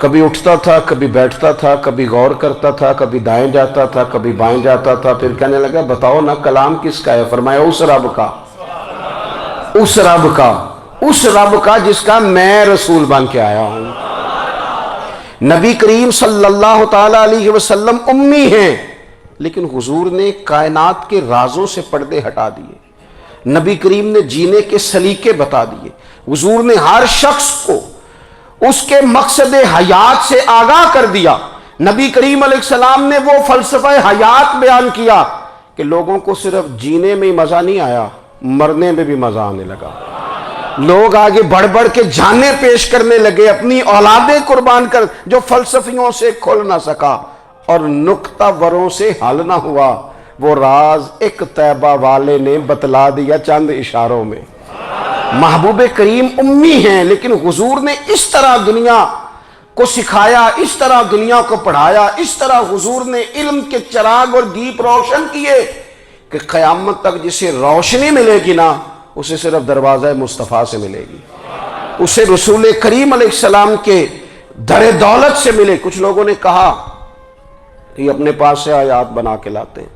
کبھی اٹھتا تھا، کبھی بیٹھتا تھا، کبھی غور کرتا تھا، کبھی دائیں جاتا تھا، کبھی بائیں جاتا تھا. پھر کہنے لگا بتاؤ نا کلام کس کا ہے؟ فرمایا اس رب کا، اس رب کا، اس رب کا جس کا میں رسول بن کے آیا ہوں. نبی کریم صلی اللہ تعالی علیہ وسلم امی ہیں، لیکن حضور نے کائنات کے رازوں سے پردے ہٹا دیے. نبی کریم نے جینے کے سلیقے بتا دیے. حضور نے ہر شخص کو اس کے مقصد حیات سے آگاہ کر دیا. نبی کریم علیہ السلام نے وہ فلسفہ حیات بیان کیا کہ لوگوں کو صرف جینے میں ہی مزہ نہیں آیا، مرنے میں بھی مزہ آنے لگا. لوگ آگے بڑھ بڑھ کے جانیں پیش کرنے لگے، اپنی اولادیں قربان کر. جو فلسفیوں سے کھل نہ سکا اور نکتہ وروں سے حل نہ ہوا، وہ راز ایک طیبہ والے نے بتلا دیا چند اشاروں میں. محبوب کریم امی ہیں، لیکن حضور نے اس طرح دنیا کو سکھایا، اس طرح دنیا کو پڑھایا، اس طرح حضور نے علم کے چراغ اور دیپ روشن کیے کہ قیامت تک جسے روشنی ملے گی نا، اسے صرف دروازہ مصطفیٰ سے ملے گی، اسے رسول کریم علیہ السلام کے در دولت سے ملے. کچھ لوگوں نے کہا کہ یہ اپنے پاس سے آیات بنا کے لاتے ہیں.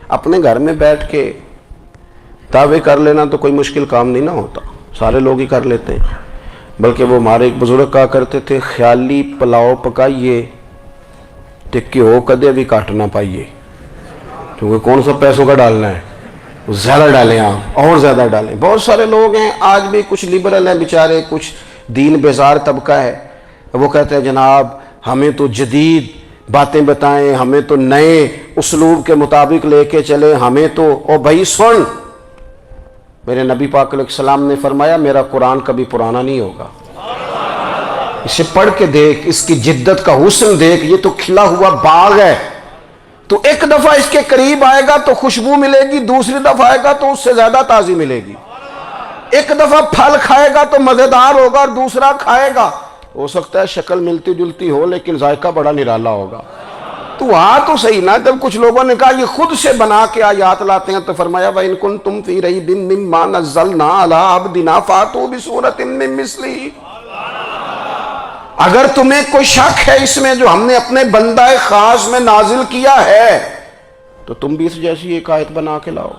اپنے گھر میں بیٹھ کے دعوے کر لینا تو کوئی مشکل کام نہیں نہ ہوتا، سارے لوگ ہی کر لیتے ہیں. بلکہ وہ ہمارے ایک بزرگ کہا کرتے تھے خیالی پلاؤ پکائیے تے گھیو کدے بھی کٹ نہ پائیے، کیونکہ کون سا پیسوں کا ڈالنا ہے، زیادہ ڈالیں آپ اور زیادہ ڈالیں. بہت سارے لوگ ہیں آج بھی، کچھ لبرل ہیں بیچارے، کچھ دین بیزار طبقہ ہے، وہ کہتے ہیں جناب ہمیں تو جدید باتیں بتائیں، ہمیں تو نئے اسلوب کے مطابق لے کے چلے، ہمیں تو. او بھائی سن، میرے نبی پاک علیہ السلام نے فرمایا میرا قرآن کبھی پرانا نہیں ہوگا. اسے پڑھ کے دیکھ، اس کی جدت کا حسن دیکھ، یہ تو کھلا ہوا باغ ہے. تو ایک دفعہ اس کے قریب آئے گا تو خوشبو ملے گی، دوسری دفعہ آئے گا تو اس سے زیادہ تازی ملے گی. ایک دفعہ پھل کھائے گا تو مزیدار ہوگا اور دوسرا کھائے گا ہو سکتا ہے شکل ملتی جلتی ہو لیکن ذائقہ بڑا نرالا ہوگا. تو تو صحیح نا. جب کچھ لوگوں نے کہا یہ خود سے بنا کے آیات لاتے ہیں تو فرمایا وَإِن كُنتُمْ فِي رَيْبٍ مِّمَّا نَزَّلْنَا عَلَىٰ عَبْدِنَا فَأْتُوا بِسُورَةٍ مِّن مِّثْلِهِ. اگر تمہیں کوئی شک ہے اس میں جو ہم نے اپنے بندہ خاص میں نازل کیا ہے تو تم بھی اس جیسی ایک آیت بنا کے لاؤ.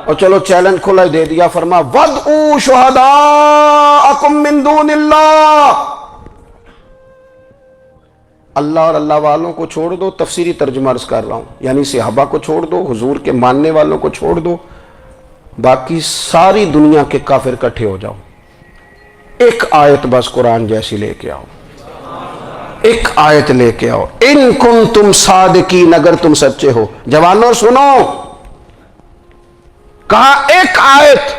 اور چلو چیلنج کھلا دے دیا، فرما وَادْعُوا شُهَدَاءَكُم مِّن دُونِ اللَّهِ. اللہ اور اللہ والوں کو چھوڑ دو، تفسیری ترجمہ عرض کر رہا ہوں، یعنی صحابہ کو چھوڑ دو، حضور کے ماننے والوں کو چھوڑ دو، باقی ساری دنیا کے کافر اکٹھے ہو جاؤ، ایک آیت بس قرآن جیسی لے کے آؤ، ایک آیت لے کے آؤ. ان کنتم صادقین، اگر تم سچے ہو. جوانوں سنو، کہا ایک آیت.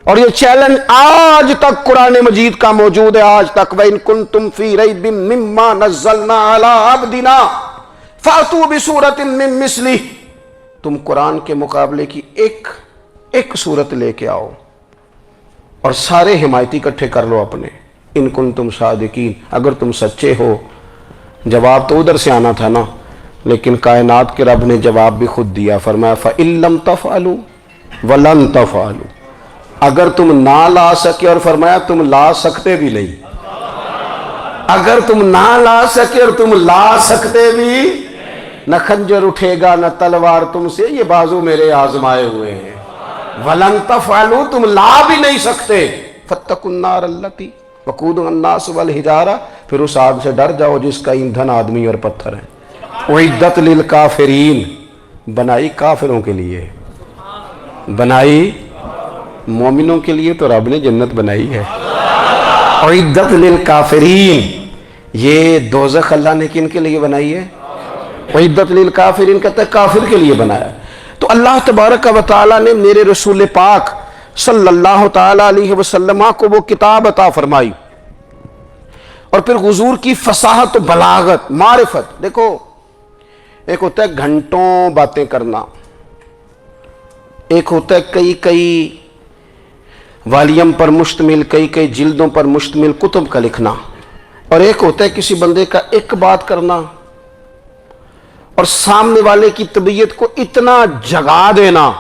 اور یہ چیلنج آج تک قرآن مجید کا موجود ہے، آج تک. وَإِن كُنتُمْ فِي رَيْبٍ مِّمَّا نَزَّلْنَا عَلَىٰ عَبْدِنَا فَأْتُوا بِسُورَةٍ مِّن مِّثْلِهِ. تم قرآن کے مقابلے کی ایک صورت لے کے آؤ اور سارے حمایتی اکٹھے کر لو اپنے. ان کنتم صادقین، اگر تم سچے ہو. جواب تو ادھر سے آنا تھا نا، لیکن کائنات کے رب نے جواب بھی خود دیا. فرمایا فَإِن لَّمْ تَفْعَلُوا وَلَن تَفْعَلُوا. اگر تم نہ لا سکے، اور فرمایا تم لا سکتے بھی نہیں. اگر تم نہ لا سکے اور تم لا سکتے بھی، نہ خنجر اٹھے گا نہ تلوار تم سے، یہ بازو میرے آزمائے ہوئے ہیں. وَلَن تَفْعَلُوا، تم لا بھی نہیں سکتے. فَاتَّقُوا النَّارَ الَّتِي وَقُودُهَا النَّاسُ وَالْحِجَارَةُ، پھر اس آگ سے ڈر جاؤ جس کا ایندھن آدمی اور پتھر ہے. اُعِدَّتْ لِلْكَافِرِينَ، بنائی کافروں کے لیے، بنائی مومنوں کے لیے تو رب نے جنت بنائی ہے. اُعِدَّتْ لِلْكَافِرِينَ، یہ دوزخ اللہ نے کن کے لیے بنائی ہے؟ اُعِدَّتْ لِلْكَافِرِينَ کہتا ہے کافر کے لیے بنایا. تو اللہ تبارک و تعالیٰ نے میرے رسول پاک صلی اللہ تعالیٰ علیہ وسلم کو وہ کتاب عطا فرمائی، اور پھر حضور کی فصاحت و بلاغت، معرفت. دیکھو ایک ہوتا ہے گھنٹوں باتیں کرنا، ایک ہوتا ہے کئی والیم پر مشتمل، کئی جلدوں پر مشتمل کتب کا لکھنا، اور ایک ہوتا ہے کسی بندے کا ایک بات کرنا اور سامنے والے کی طبیعت کو اتنا جگا دینا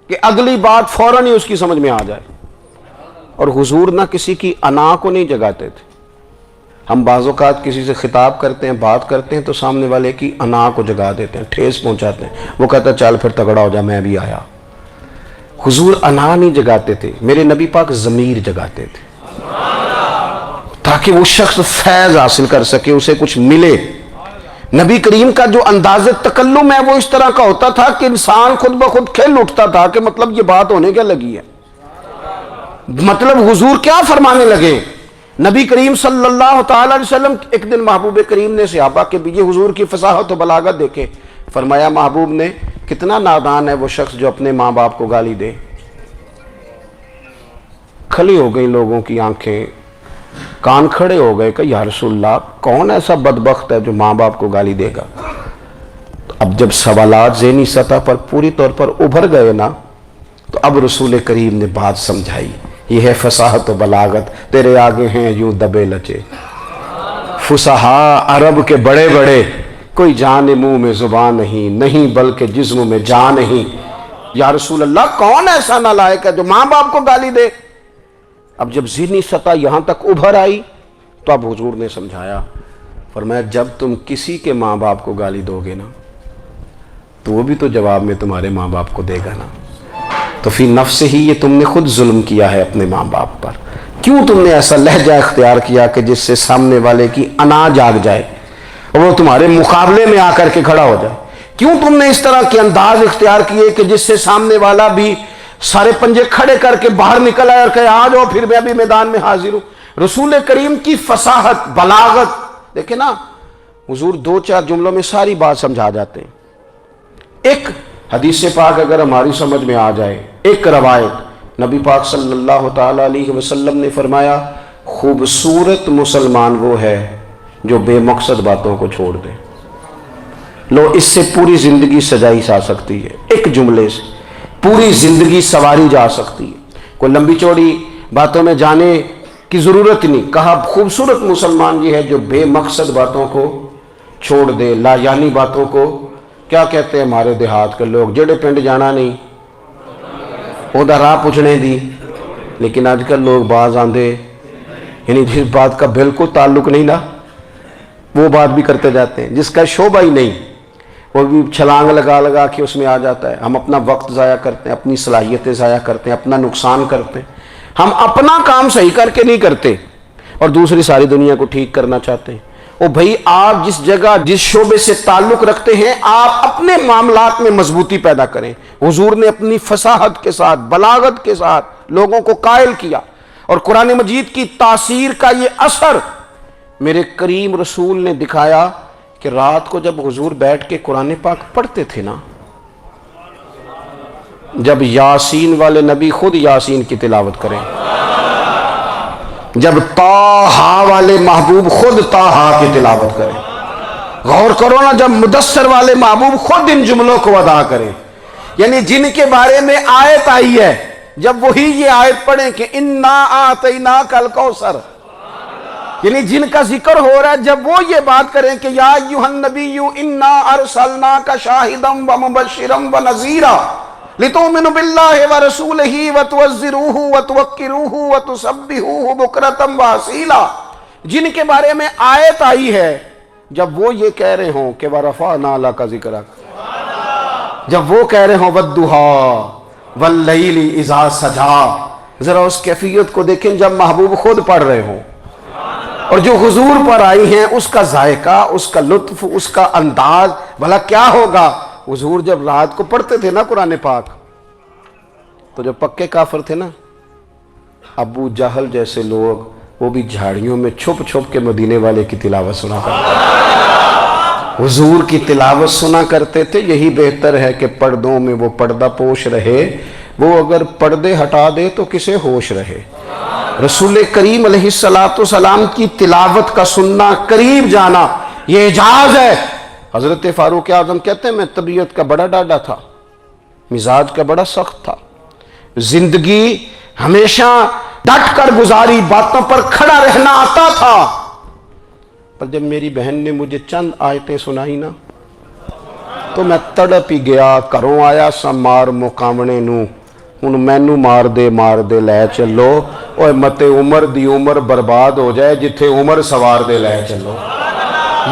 کہ اگلی بات فوراً ہی اس کی سمجھ میں آ جائے. اور حضور نہ کسی کی انا کو نہیں جگاتے تھے، ہم بعض اوقات کسی سے خطاب کرتے ہیں، بات کرتے ہیں تو سامنے والے کی انا کو جگا دیتے ہیں، ٹھیس پہنچاتے ہیں، وہ کہتا ہے چل پھر تگڑا ہو جا میں بھی آیا۔ حضور انا نہیں جگاتے تھے، میرے نبی پاک ضمیر جگاتے تھے تاکہ وہ شخص فیض حاصل کر سکے، اسے کچھ ملے۔ نبی کریم کا جو انداز تکلم ہے وہ اس طرح کا ہوتا تھا کہ انسان خود بخود کھل اٹھتا تھا کہ مطلب یہ بات ہونے کیا لگی ہے، مطلب حضور کیا فرمانے لگے۔ نبی کریم صلی اللہ تعالی علیہ وسلم ایک دن محبوب کریم نے صحابہ کے بیچ حضور کی فصاحت و بلاغت دیکھے، فرمایا محبوب نے کتنا نادان ہے وہ شخص جو اپنے ماں باپ کو گالی دے۔ کھلی ہو گئی لوگوں کی آنکھیں، کان کھڑے ہو گئے کہ یا رسول اللہ کون ایسا بدبخت ہے جو ماں باپ کو گالی دے گا۔ اب جب سوالات ذہنی سطح پر پوری طور پر ابھر گئے نا تو اب رسول کریم نے بات سمجھائی، یہ ہے فصاحت و بلاغت، تیرے آگے ہیں یوں دبے لچے فصحاء عرب کے بڑے بڑے، کوئی جان منہ میں زبان نہیں بلکہ جسم میں جان نہیں۔ یا رسول اللہ کون ایسا نالائق ہے جو ماں باپ کو گالی دے؟ اب جب ذہنی سطح یہاں تک ابھر آئی تو اب حضور نے سمجھایا، فرمایا جب تم کسی کے ماں باپ کو گالی دو گے نا تو وہ بھی تو جواب میں تمہارے ماں باپ کو دے گا نا، تو فی نفس ہی یہ تم نے خود ظلم کیا ہے اپنے ماں باپ پر۔ کیوں تم نے ایسا لہجہ اختیار کیا کہ جس سے سامنے والے کی انا جاگ جائے اور وہ تمہارے مقابلے میں آ کر کے کھڑا ہو جائے؟ کیوں تم نے اس طرح کے انداز اختیار کیے کہ جس سے سامنے والا بھی سارے پنجے کھڑے کر کے باہر نکل آئے اور کہے آ جاؤ پھر میں ابھی میدان میں حاضر ہوں؟ رسول کریم کی فصاحت بلاغت دیکھیں نا، حضور دو چار جملوں میں ساری بات سمجھا جاتے ہیں۔ ایک حدیث پاک اگر ہماری سمجھ میں آ جائے، ایک روایت نبی پاک صلی اللہ تعالی علیہ وسلم نے فرمایا خوبصورت مسلمان وہ ہے جو بے مقصد باتوں کو چھوڑ دے۔ لو اس سے پوری زندگی سجائی جا سکتی ہے، ایک جملے سے پوری زندگی سواری جا سکتی ہے، کوئی لمبی چوڑی باتوں میں جانے کی ضرورت نہیں۔ کہا خوبصورت مسلمان یہ ہے جو بے مقصد باتوں کو چھوڑ دے، لا یعنی باتوں کو، کیا کہتے ہیں ہمارے دیہات کے لوگ، جڑے پنڈ جانا نہیں اودا راہ پوچھنے دی، لیکن آج کل لوگ باز آندے یعنی جس بات کا بالکل تعلق نہیں نا وہ بات بھی کرتے جاتے ہیں، جس کا شعبہ ہی نہیں وہ بھی چھلانگ لگا کے اس میں آ جاتا ہے۔ ہم اپنا وقت ضائع کرتے ہیں، اپنی صلاحیتیں ضائع کرتے ہیں، اپنا نقصان کرتے ہیں، ہم اپنا کام صحیح کر کے نہیں کرتے اور دوسری ساری دنیا کو ٹھیک کرنا چاہتے ہیں۔ او بھائی آپ جس جگہ جس شعبے سے تعلق رکھتے ہیں آپ اپنے معاملات میں مضبوطی پیدا کریں۔ حضور نے اپنی فصاحت کے ساتھ بلاغت کے ساتھ لوگوں کو قائل کیا، اور قرآن مجید کی تاثیر کا یہ اثر میرے کریم رسول نے دکھایا کہ رات کو جب حضور بیٹھ کے قرآن پاک پڑھتے تھے نا، جب یاسین والے نبی خود یاسین کی تلاوت کریں، جب طٰہٰ والے محبوب خود طٰہٰ کی تلاوت کریں، غور کرو نا، جب مدثر والے محبوب خود ان جملوں کو ادا کریں، یعنی جن کے بارے میں آیت آئی ہے جب وہی یہ آیت پڑھیں کہ اِنَّا أَعْطَيْنَاكَ الْكَوْثَرَ، یعنی جن کا ذکر ہو رہا ہے جب وہ یہ بات کریں کہ یا ایھا النبی انا ارسلناک شاہدا ومبشرا ونذیرا لتؤمنوا باللہ ورسولہ وتعزروہ وتوقروہ وتسبحوہ بکرۃ واصیلا، جن کے بارے میں آیت آئی ہے جب وہ یہ کہہ رہے ہوں کہ ورفعنا لک ذکرک، جب وہ کہہ رہے ہوں والضحیٰ واللیل اذا سجا، ذرا اس کیفیت کو دیکھیں جب محبوب خود پڑھ رہے ہوں، اور جو حضور پر آئی ہیں اس کا ذائقہ، اس کا لطف، اس کا انداز بھلا کیا ہوگا۔ حضور جب رات کو پڑھتے تھے نا قرآن پاک تو جو پکے کافر تھے نا، ابو جہل جیسے لوگ، وہ بھی جھاڑیوں میں چھپ چھپ کے مدینے والے کی تلاوت سنا کرتے تھے، حضور کی تلاوت سنا کرتے تھے۔ یہی بہتر ہے کہ پردوں میں وہ پردہ پوش رہے، وہ اگر پردے ہٹا دے تو کسے ہوش رہے۔ رسول کریم علیہ السلام کی تلاوت کا سننا، قریب جانا، یہ اعجاز ہے۔ حضرت فاروق اعظم کہتے ہیں میں طبیعت کا بڑا ڈاڈا تھا، مزاج کا بڑا سخت تھا، زندگی ہمیشہ ڈٹ کر گزاری، باتوں پر کھڑا رہنا آتا تھا، پر جب میری بہن نے مجھے چند آیتیں سنائی نا تو میں تڑپ ہی گیا۔ کروں آیا سا مار مقامنے نو، ہن مینو مار دے لے چلو، اور مت عمر دی عمر برباد ہو جائے جتھے عمر سوار دے لے چلو.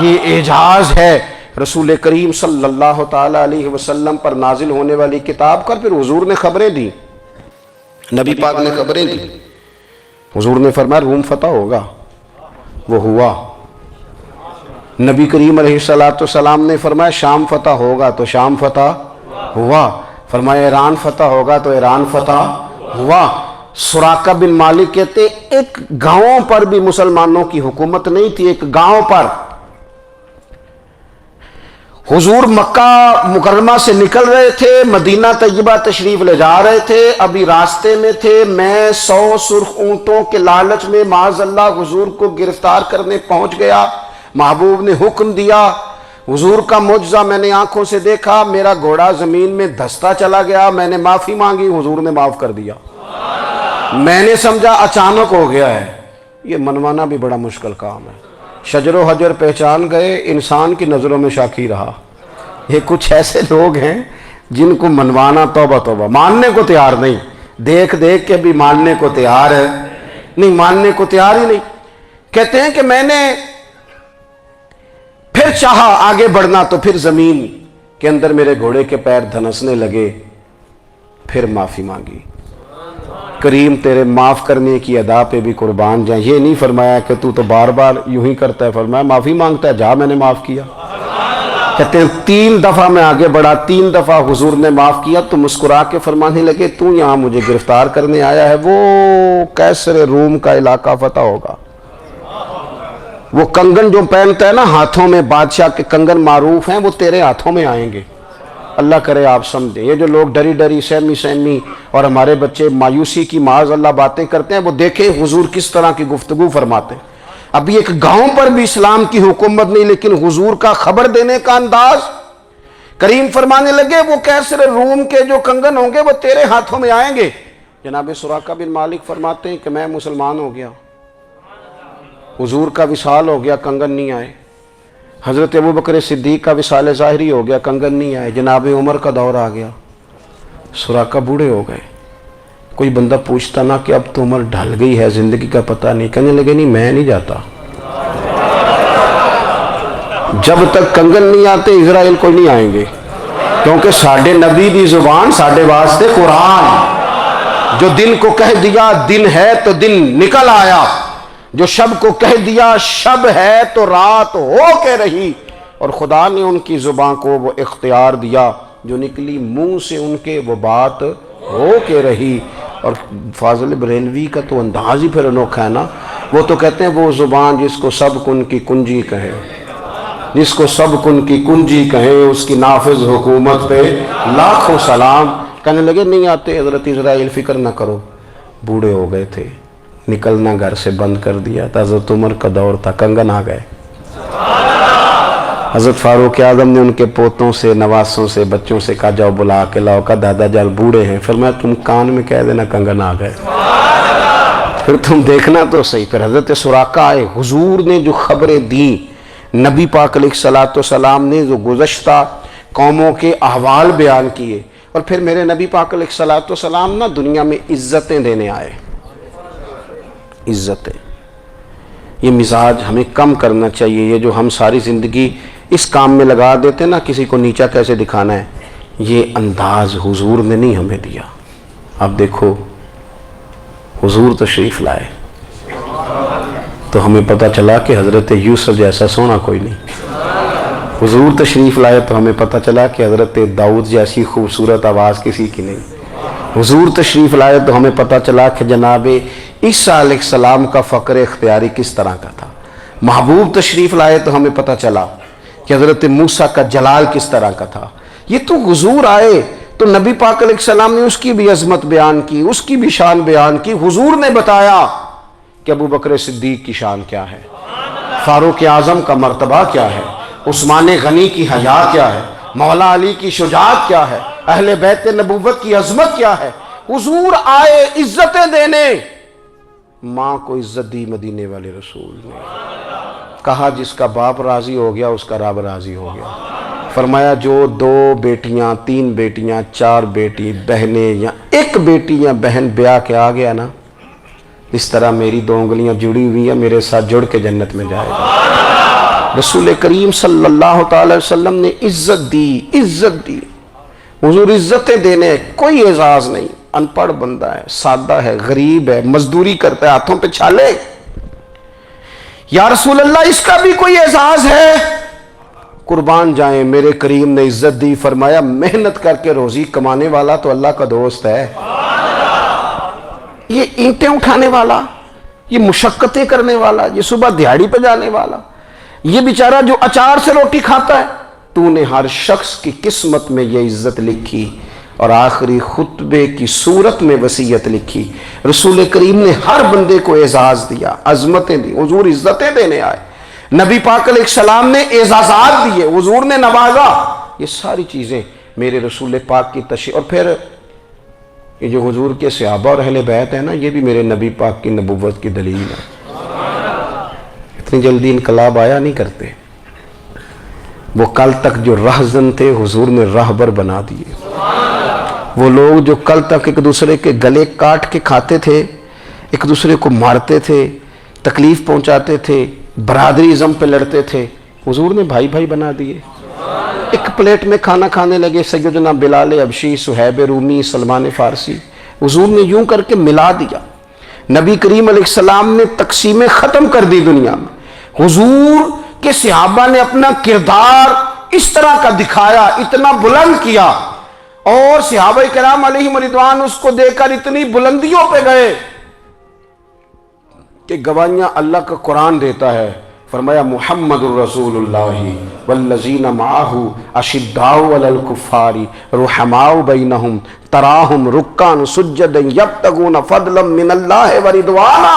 یہ اعجاز ہے رسول کریم صلی اللہ تعالی علیہ وسلم پر نازل ہونے والی کتاب کا. پھر حضور نے خبریں دی, نبی پاک نے خبریں دی. حضور نے فرمایا روم فتح ہوگا, وہ ہوا. نبی کریم علیہ السلام نے فرمایا شام فتح ہوگا, تو شام فتح ہوا. فرمایا ایران فتح ہوگا, تو ایران فتح ہوا. سراقہ بن مالک کہتے ایک گاؤں پر بھی مسلمانوں کی حکومت نہیں تھی, ایک گاؤں پر. حضور مکہ مکرمہ سے نکل رہے تھے, مدینہ طیبہ تشریف لے جا رہے تھے, ابھی راستے میں تھے. میں 100 سرخ اونٹوں کے لالچ میں معاذ اللہ حضور کو گرفتار کرنے پہنچ گیا. محبوب نے حکم دیا, حضور کا معجزہ میں نے آنکھوں سے دیکھا, میرا گھوڑا زمین میں دھستا چلا گیا. میں نے معافی مانگی, حضور نے معاف کر دیا. میں نے سمجھا اچانک ہو گیا ہے. یہ منوانا بھی بڑا مشکل کام ہے. شجر و حجر پہچان گئے, انسان کی نظروں میں شاکی رہا. یہ کچھ ایسے لوگ ہیں جن کو منوانا توبہ توبہ, ماننے کو تیار نہیں, دیکھ دیکھ کے بھی ماننے کو تیار ہے نہیں, ماننے کو تیار ہی نہیں. کہتے ہیں کہ میں نے پھر چاہا آگے بڑھنا, تو پھر زمین کے اندر میرے گھوڑے کے پیر دھنسنے لگے. پھر معافی مانگی. کریم تیرے معاف کرنے کی ادا پہ بھی قربان جائیں. یہ نہیں فرمایا کہ تو بار بار یوں ہی کرتا ہے, فرمایا معافی مانگتا ہے, جا میں نے معاف کیا. کہتے ہیں 3 دفعہ میں آگے بڑھا, 3 دفعہ حضور نے معاف کیا. تو مسکرا کے فرمانے لگے تو یہاں مجھے گرفتار کرنے آیا ہے, وہ کیسر روم کا علاقہ فتح ہوگا. وہ کنگن جو پہنتا ہے نا ہاتھوں میں, بادشاہ کے کنگن معروف ہیں, وہ تیرے ہاتھوں میں آئیں گے. اللہ کرے آپ سمجھیں. یہ جو لوگ ڈری ڈری سہمی اور ہمارے بچے مایوسی کی معاذ اللہ باتیں کرتے ہیں, وہ دیکھیں حضور کس طرح کی گفتگو فرماتے ہیں. ابھی ایک گاؤں پر بھی اسلام کی حکومت نہیں, لیکن حضور کا خبر دینے کا انداز. کریم فرمانے لگے وہ کیسر روم کے جو کنگن ہوں گے وہ تیرے ہاتھوں میں آئیں گے. جناب سراقہ بن مالک فرماتے ہیں کہ میں مسلمان ہو گیا, حضور کا وصال ہو گیا, کنگن نہیں آئے. حضرت ابوبکر صدیق کا وصال ظاہری ہو گیا, کنگن نہیں آئے. جناب عمر کا دور آ گیا, سراقہ بوڑھے ہو گئے. کوئی بندہ پوچھتا نا کہ اب تو عمر ڈھل گئی ہے, زندگی کا پتہ نہیں. کہنے لگے نہیں میں نہیں جاتا, جب تک کنگن نہیں آتے اسرائیل کوئی نہیں آئیں گے. کیونکہ ساڈے نبی دی زبان ساڈے واسطے قرآن. جو دن کو کہہ دیا دن ہے تو دن نکل آیا, جو شب کو کہہ دیا شب ہے تو رات ہو کے رہی. اور خدا نے ان کی زبان کو وہ اختیار دیا, جو نکلی منہ سے ان کے وہ بات ہو کے رہی. اور فاضل بریلوی کا تو انداز ہی پھر انوکھا ہے نا. وہ تو کہتے ہیں وہ زبان جس کو سب کن کی کنجی کہے, جس کو سب کن کی کنجی کہے, اس کی نافذ حکومت پہ لاکھوں سلام. کہنے لگے نہیں آتے حضرت اسرائیل, فکر نہ کرو. بوڑھے ہو گئے تھے, نکلنا گھر سے بند کر دیا تھا. حضرت عمر کا دور تھا, کنگن آ گئے. حضرت فاروق اعظم نے ان کے پوتوں سے, نواسوں سے, بچوں سے کہا جاؤ بلا کے لاؤ. کا دادا جال بوڑھے ہیں, فرمایا تم کان میں کہہ دینا کنگن آ گئے, پھر تم دیکھنا تو صحیح. پھر حضرت سراقہ آئے. حضور نے جو خبریں دیں, نبی پاک علیہ السلام نے جو گزشتہ قوموں کے احوال بیان کیے, اور پھر میرے نبی پاک علیہ السلام نا دنیا میں عزتیں دینے آئے. عزتیں, یہ مزاج ہمیں کم کرنا چاہیے. یہ جو ہم ساری زندگی اس کام میں لگا دیتے نا, کسی کو نیچا کیسے دکھانا ہے, یہ انداز حضور نے نہیں ہمیں دیا. اب دیکھو حضور تشریف لائے تو ہمیں پتہ چلا کہ حضرت یوسف جیسا سونا کوئی نہیں. حضور تشریف لائے تو ہمیں پتہ چلا کہ حضرت داؤد جیسی خوبصورت آواز کسی کی نہیں. حضور تشریف لائے تو ہمیں پتہ چلا کہ جناب عیسیٰ علیہ السلام کا فقر اختیاری کس طرح کا تھا. محبوب تشریف لائے تو ہمیں پتہ چلا کہ حضرت موسیٰ کا جلال کس طرح کا تھا. یہ تو حضور آئے تو نبی پاک علیہ السلام نے اس کی بھی عظمت بیان کی, اس کی بھی شان بیان کی. حضور نے بتایا کہ ابوبکر صدیق کی شان کیا ہے, فاروق اعظم کا مرتبہ کیا ہے, عثمان غنی کی حیا کیا ہے, مولا علی کی شجاعت کیا ہے, اہل بیت نبوت کی عظمت کیا ہے. حضور آئے عزتیں دینے. ماں کو عزت دی مدینے والے رسول نے. کہا جس کا باپ راضی ہو گیا اس کا رب راضی ہو گیا. فرمایا جو 2 بیٹیاں 3 بیٹیاں 4 بیٹی بہنیں یا ایک بیٹی یا بہن بیاہ کے آ گیا نا, اس طرح میری 2 انگلیاں جڑی ہوئی ہیں، میرے ساتھ جڑ کے جنت میں جائے گا۔ رسول کریم صلی اللہ تعالی وسلم نے عزت دی۔ حضور عزتیں دینے، کوئی اعزاز نہیں، ان پڑھ بندہ ہے، سادہ ہے، غریب ہے، مزدوری کرتا ہے، ہاتھوں پہ چھالے، یا رسول اللہ اس کا بھی کوئی اعزاز ہے؟ قربان جائیں، میرے کریم نے عزت دی، فرمایا محنت کر کے روزی کمانے والا تو اللہ کا دوست ہے۔ یہ اینٹیں اٹھانے والا، یہ مشقتیں کرنے والا، یہ صبح دیہڑی پہ جانے والا، یہ بیچارہ جو اچار سے روٹی کھاتا ہے، تو نے ہر شخص کی قسمت میں یہ عزت لکھی اور آخری خطبے کی صورت میں وصیت لکھی۔ رسول کریم نے ہر بندے کو اعزاز دیا، عظمتیں دی، حضور عزتیں دینے آئے، نبی پاک علیہ السلام نے اعزازات دیے، حضور نے نوازا۔ یہ ساری چیزیں میرے رسول پاک کی تشریح، اور پھر یہ جو حضور کے صحابہ اور اہل بیت ہیں نا، یہ بھی میرے نبی پاک کی نبوت کی دلیل ہے۔ اتنی جلدی انقلاب آیا نہیں کرتے، وہ کل تک جو رہزن تھے حضور نے راہبر بنا دیے۔ وہ لوگ جو کل تک ایک دوسرے کے گلے کاٹ کے کھاتے تھے، ایک دوسرے کو مارتے تھے، تکلیف پہنچاتے تھے، برادری ازم پہ لڑتے تھے، حضور نے بھائی بھائی بنا دیے۔ ایک پلیٹ میں کھانا کھانے لگے، سیدنا بلال حبشی، صہیب رومی، سلمان فارسی، حضور نے یوں کر کے ملا دیا۔ نبی کریم علیہ السلام نے تقسیمیں ختم کر دی دنیا میں۔ حضور کے صحابہ نے اپنا کردار اس طرح کا دکھایا، اتنا بلند کیا، اور صحابہ کرام علیہم رضوان اس کو دیکھ کر اتنی بلندیوں پہ گئے کہ گواہیاں اللہ کا قرآن دیتا ہے۔ فرمایا محمد الرسول اللہ والذین معہ اشداء علی الکفار رحماء بینہم تراہم رکعا سجدا یبتغون فضلا من اللہ ورضوانا۔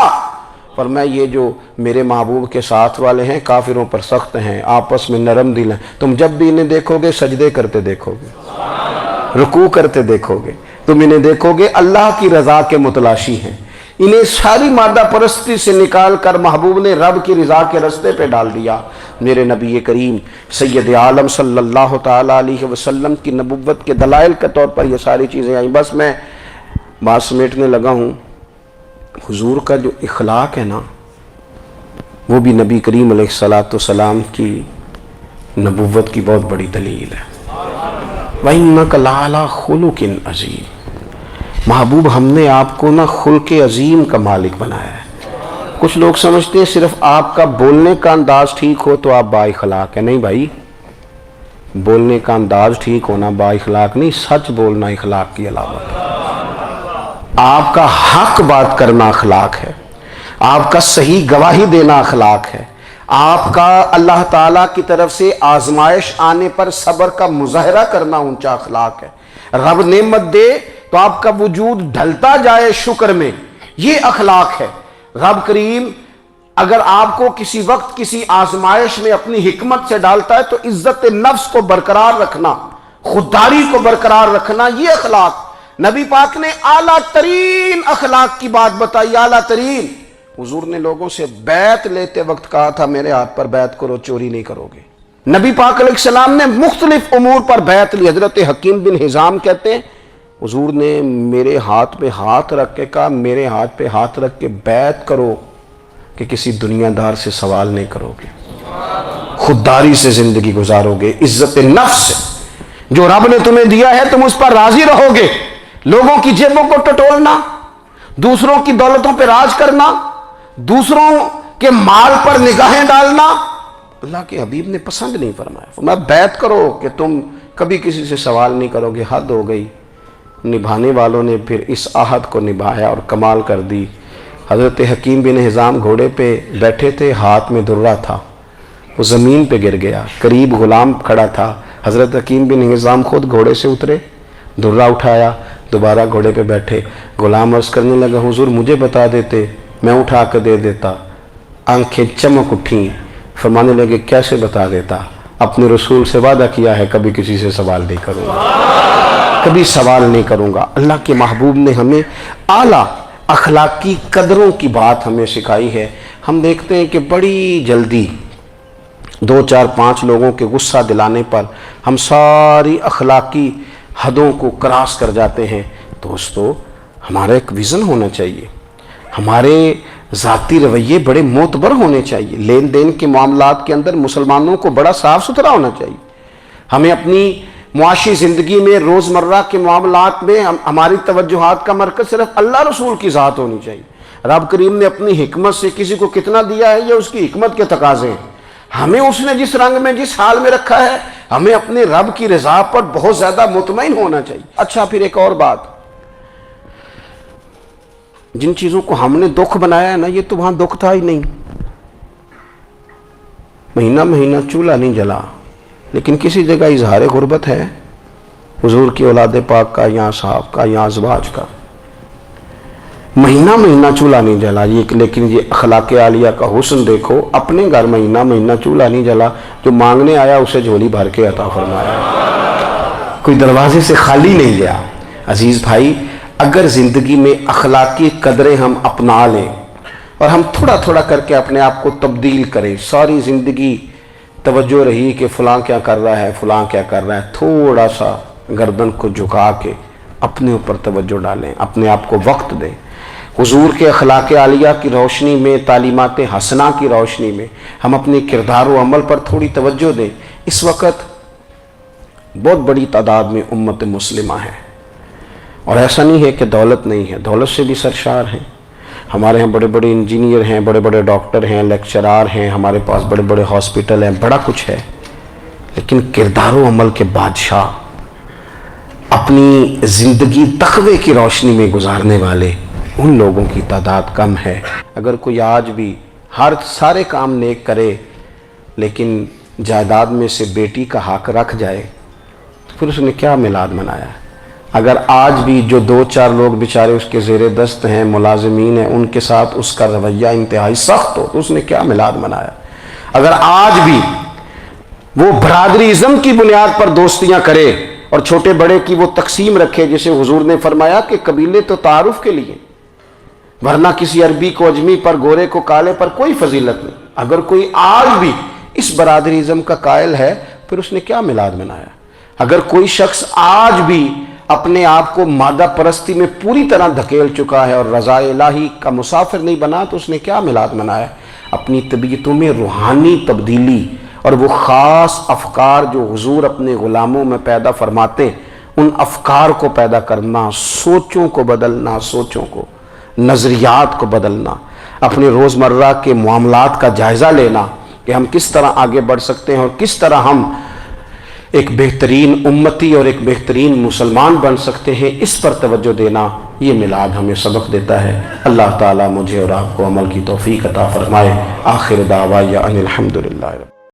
فرمایا یہ جو میرے محبوب کے ساتھ والے ہیں کافروں پر سخت ہیں، آپس میں نرم دل ہیں، تم جب بھی انہیں دیکھو گے سجدے کرتے دیکھو گے، رکوع کرتے دیکھو گے، تم انہیں دیکھو گے اللہ کی رضا کے متلاشی ہیں۔ انہیں ساری مادہ پرستی سے نکال کر محبوب نے رب کی رضا کے رستے پہ ڈال دیا۔ میرے نبی کریم سید عالم صلی اللہ تعالیٰ علیہ وسلم کی نبوت کے دلائل کے طور پر یہ ساری چیزیں آئیں۔ بس میں بات سمیٹنے لگا ہوں۔ حضور کا جو اخلاق ہے نا، وہ بھی نبی کریم علیہ السلام کی نبوت کی بہت بڑی دلیل ہے۔ وَإِنَّكَ لَعَلَىٰ خُلُقٍ عَظِيمٍ۔ محبوب ہم نے آپ کو نا خلق عظیم کا مالک بنایا ہے۔ کچھ لوگ سمجھتے ہیں صرف آپ کا بولنے کا انداز ٹھیک ہو تو آپ با اخلاق ہے۔ نہیں بھائی، بولنے کا انداز ٹھیک ہونا با اخلاق نہیں، سچ بولنا اخلاق کی علامت ہے۔ آپ کا حق بات کرنا اخلاق ہے، آپ کا صحیح گواہی دینا اخلاق ہے، آپ کا اللہ تعالیٰ کی طرف سے آزمائش آنے پر صبر کا مظاہرہ کرنا اونچا اخلاق ہے۔ رب نعمت دے تو آپ کا وجود ڈھلتا جائے شکر میں، یہ اخلاق ہے۔ رب کریم اگر آپ کو کسی وقت کسی آزمائش میں اپنی حکمت سے ڈالتا ہے تو عزت نفس کو برقرار رکھنا، خودداری کو برقرار رکھنا، یہ اخلاق۔ نبی پاک نے اعلیٰ ترین اخلاق کی بات بتائی، اعلیٰ ترین۔ حضور نے لوگوں سے بیعت لیتے وقت کہا تھا میرے ہاتھ پر بیعت کرو، چوری نہیں کرو گے۔ نبی پاک علیہ السلام نے مختلف امور پر بیعت لی۔ حضرت حکیم بن حزام کہتے ہیں حضور نے میرے ہاتھ پہ ہاتھ رکھ کے کہا میرے ہاتھ پہ ہاتھ رکھ کے بیعت کرو کہ کسی دنیا دار سے سوال نہیں کرو گے، خودداری سے زندگی گزارو گے، عزت نفس سے، جو رب نے تمہیں دیا ہے تم اس پر راضی رہو گے۔ لوگوں کی جیبوں کو ٹٹولنا، دوسروں کی دولتوں پہ راج کرنا، دوسروں کے مال پر نگاہیں ڈالنا اللہ کے حبیب نے پسند نہیں فرمایا۔ فرمایا بیعت کرو کہ تم کبھی کسی سے سوال نہیں کرو گے۔ حد ہو گئی۔ نبھانے والوں نے پھر اس عہد کو نبھایا اور کمال کر دی۔ حضرت حکیم بن حزام گھوڑے پہ بیٹھے تھے، ہاتھ میں درہ تھا، وہ زمین پہ گر گیا، قریب غلام کھڑا تھا۔ حضرت حکیم بن حزام خود گھوڑے سے اترے، درہ اٹھایا، دوبارہ گھوڑے پہ بیٹھے۔ غلام عرض کرنے لگا حضور مجھے بتا دیتے، میں اٹھا کے دے دیتا۔ آنکھیں چمک اٹھیں، فرمانے لگے کیسے بتا دیتا؟ اپنے رسول سے وعدہ کیا ہے کبھی کسی سے سوال نہیں کروں گا، کبھی سوال نہیں کروں گا۔ اللہ کے محبوب نے ہمیں اعلیٰ اخلاقی قدروں کی بات ہمیں سکھائی ہے۔ ہم دیکھتے ہیں کہ بڑی جلدی 2 4 5 لوگوں کے غصہ دلانے پر ہم ساری اخلاقی حدوں کو کراس کر جاتے ہیں۔ دوستو ہمارا ایک ویژن ہونا چاہیے، ہمارے ذاتی رویے بڑے معتبر ہونے چاہیے، لین دین کے معاملات کے اندر مسلمانوں کو بڑا صاف ستھرا ہونا چاہیے۔ ہمیں اپنی معاشی زندگی میں، روزمرہ کے معاملات میں ہماری توجہات کا مرکز صرف اللہ رسول کی ذات ہونی چاہیے۔ رب کریم نے اپنی حکمت سے کسی کو کتنا دیا ہے، یہ اس کی حکمت کے تقاضے ہیں۔ ہمیں اس نے جس رنگ میں، جس حال میں رکھا ہے، ہمیں اپنے رب کی رضا پر بہت زیادہ مطمئن ہونا چاہیے۔ اچھا، پھر ایک اور بات، جن چیزوں کو ہم نے دکھ بنایا ہے نا، یہ تو وہاں دکھ تھا ہی نہیں۔ مہینہ مہینہ چولہا نہیں جلا، لیکن کسی جگہ اظہار غربت ہے، حضور کی اولاد پاک کا یا صحاب کا یا ازواج کا۔ مہینہ مہینہ چولہا نہیں جلا، لیکن یہ اخلاق عالیہ کا حسن دیکھو، اپنے گھر مہینہ مہینہ چولہا نہیں جلا، جو مانگنے آیا اسے جھولی بھر کے عطا فرمایا، کوئی دروازے سے خالی نہیں گیا۔ عزیز بھائی، اگر زندگی میں اخلاقی قدریں ہم اپنا لیں اور ہم تھوڑا تھوڑا کر کے اپنے آپ کو تبدیل کریں، ساری زندگی توجہ رہی کہ فلاں کیا کر رہا ہے، فلاں کیا کر رہا ہے، تھوڑا سا گردن کو جھکا کے اپنے اوپر توجہ ڈالیں، اپنے آپ کو وقت دیں، حضور کے اخلاق عالیہ کی روشنی میں، تعلیمات حسنہ کی روشنی میں ہم اپنے کردار و عمل پر تھوڑی توجہ دیں۔ اس وقت بہت بڑی تعداد میں امت مسلمہ ہے، اور ایسا نہیں ہے کہ دولت نہیں ہے، دولت سے بھی سرشار ہیں۔ ہمارے ہاں بڑے بڑے انجینئر ہیں، بڑے بڑے ڈاکٹر ہیں، لیکچرار ہیں، ہمارے پاس بڑے بڑے ہاسپٹل ہیں، بڑا کچھ ہے، لیکن کردار و عمل کے بادشاہ، اپنی زندگی تقوی کی روشنی میں گزارنے والے، ان لوگوں کی تعداد کم ہے۔ اگر کوئی آج بھی سارے کام نیک کرے لیکن جائیداد میں سے بیٹی کا حق رکھ جائے تو پھر اس نے کیا میلاد منایا؟ اگر آج بھی جو 2-4 لوگ بیچارے اس کے زیر دست ہیں، ملازمین ہیں، ان کے ساتھ اس کا رویہ انتہائی سخت ہو تو اس نے کیا میلاد منایا؟ اگر آج بھی وہ برادری ازم کی بنیاد پر دوستیاں کرے اور چھوٹے بڑے کی وہ تقسیم رکھے، جسے حضور نے فرمایا کہ قبیلے تو تعارف کے لیے، ورنہ کسی عربی کو اجمی پر، گورے کو کالے پر کوئی فضیلت نہیں۔ اگر کوئی آج بھی اس برادری ازم کا قائل ہے پھر اس نے کیا میلاد منایا؟ اگر کوئی شخص آج بھی اپنے آپ کو مادہ پرستی میں پوری طرح دھکیل چکا ہے اور رضا الہی کا مسافر نہیں بنا تو اس نے کیا میلاد منایا؟ اپنی طبیعتوں میں روحانی تبدیلی اور وہ خاص افکار جو حضور اپنے غلاموں میں پیدا فرماتے، ان افکار کو پیدا کرنا، سوچوں کو بدلنا، سوچوں کو، نظریات کو بدلنا، اپنے روزمرہ کے معاملات کا جائزہ لینا کہ ہم کس طرح آگے بڑھ سکتے ہیں اور کس طرح ہم ایک بہترین امتی اور ایک بہترین مسلمان بن سکتے ہیں، اس پر توجہ دینا، یہ میلاد ہمیں سبق دیتا ہے۔ اللہ تعالیٰ مجھے اور آپ کو عمل کی توفیق عطا فرمائے۔ آخر دعوایا ان الحمدللہ۔